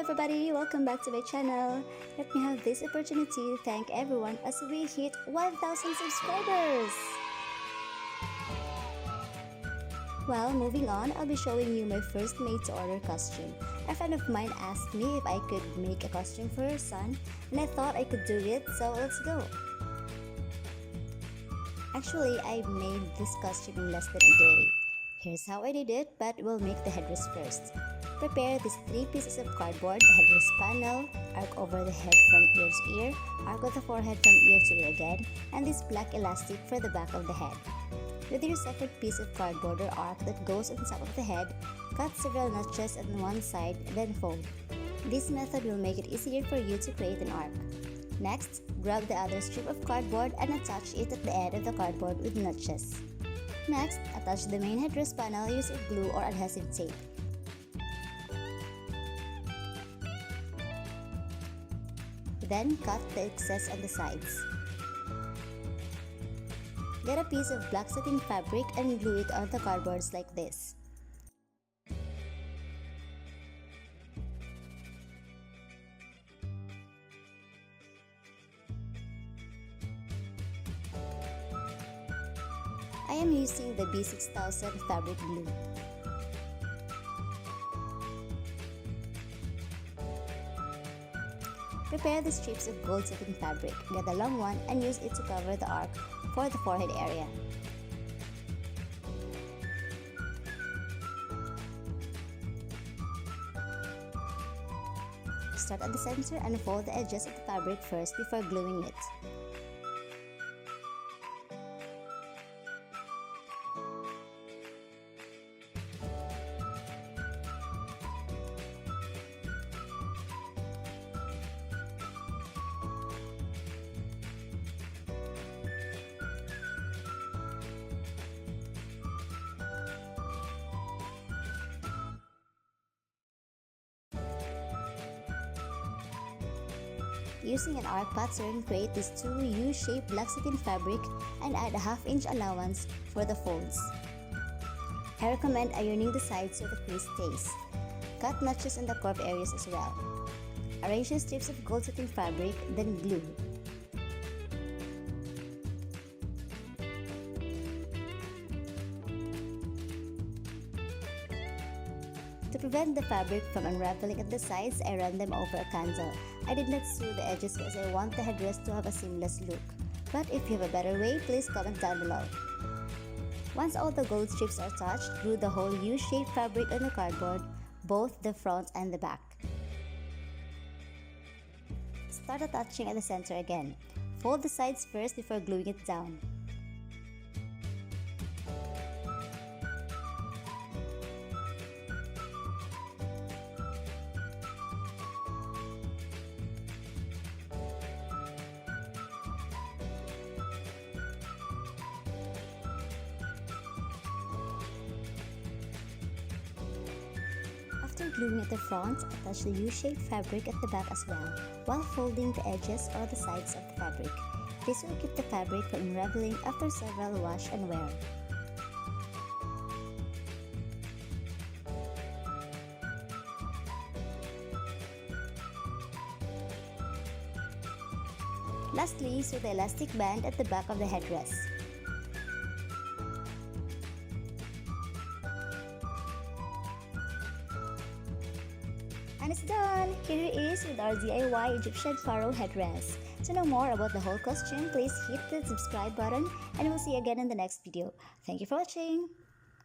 everybody, welcome back to my channel. Let me have this opportunity to thank everyone as we hit 1,000 subscribers. Well, moving on, I'll be showing you my first made-to-order costume. A friend of mine asked me if I could make a costume for her son, and I thought I could do it, so let's go. Actually, I made this costume in less than a day. Here's how I did it, but we'll make the headdress first. Prepare these 3 pieces of cardboard, headdress panel, arc over the head from ear to ear, arc of the forehead from ear to ear again, and this black elastic for the back of the head. With your second piece of cardboard or arc that goes on top of the head, cut several notches on one side, then fold. This method will make it easier for you to create an arc. Next, grab the other strip of cardboard and attach it at the end of the cardboard with notches. Next, attach the main headdress panel using glue or adhesive tape. Then cut the excess on the sides. Get a piece of black satin fabric and glue it on the cardboards like this. I am using the B6000 fabric glue. Prepare the strips of gold satin fabric. Get a long one and use it to cover the arc for the forehead area. Start at the center and fold the edges of the fabric first before gluing it. Using an arc pattern, create this 2 U-shaped black satin fabric and add a 1/2 inch allowance for the folds. I recommend ironing the sides so the crease stays. Cut notches in the curved areas as well. Arrange the strips of gold satin fabric, then glue. To prevent the fabric from unraveling at the sides, I ran them over a candle. I did not sew the edges because I want the headdress to have a seamless look. But if you have a better way, please comment down below. Once all the gold strips are attached, glue the whole U-shaped fabric on the cardboard, both the front and the back. Start attaching at the center again. Fold the sides first before gluing it down. After gluing at the front, attach the U-shaped fabric at the back as well, while folding the edges or the sides of the fabric. This will keep the fabric from unraveling after several wash and wear. Lastly, sew the elastic band at the back of the headdress. And it's done! Here it is with our DIY Egyptian Pharaoh headdress. To know more about the whole costume, please hit the subscribe button and we'll see you again in the next video. Thank you for watching!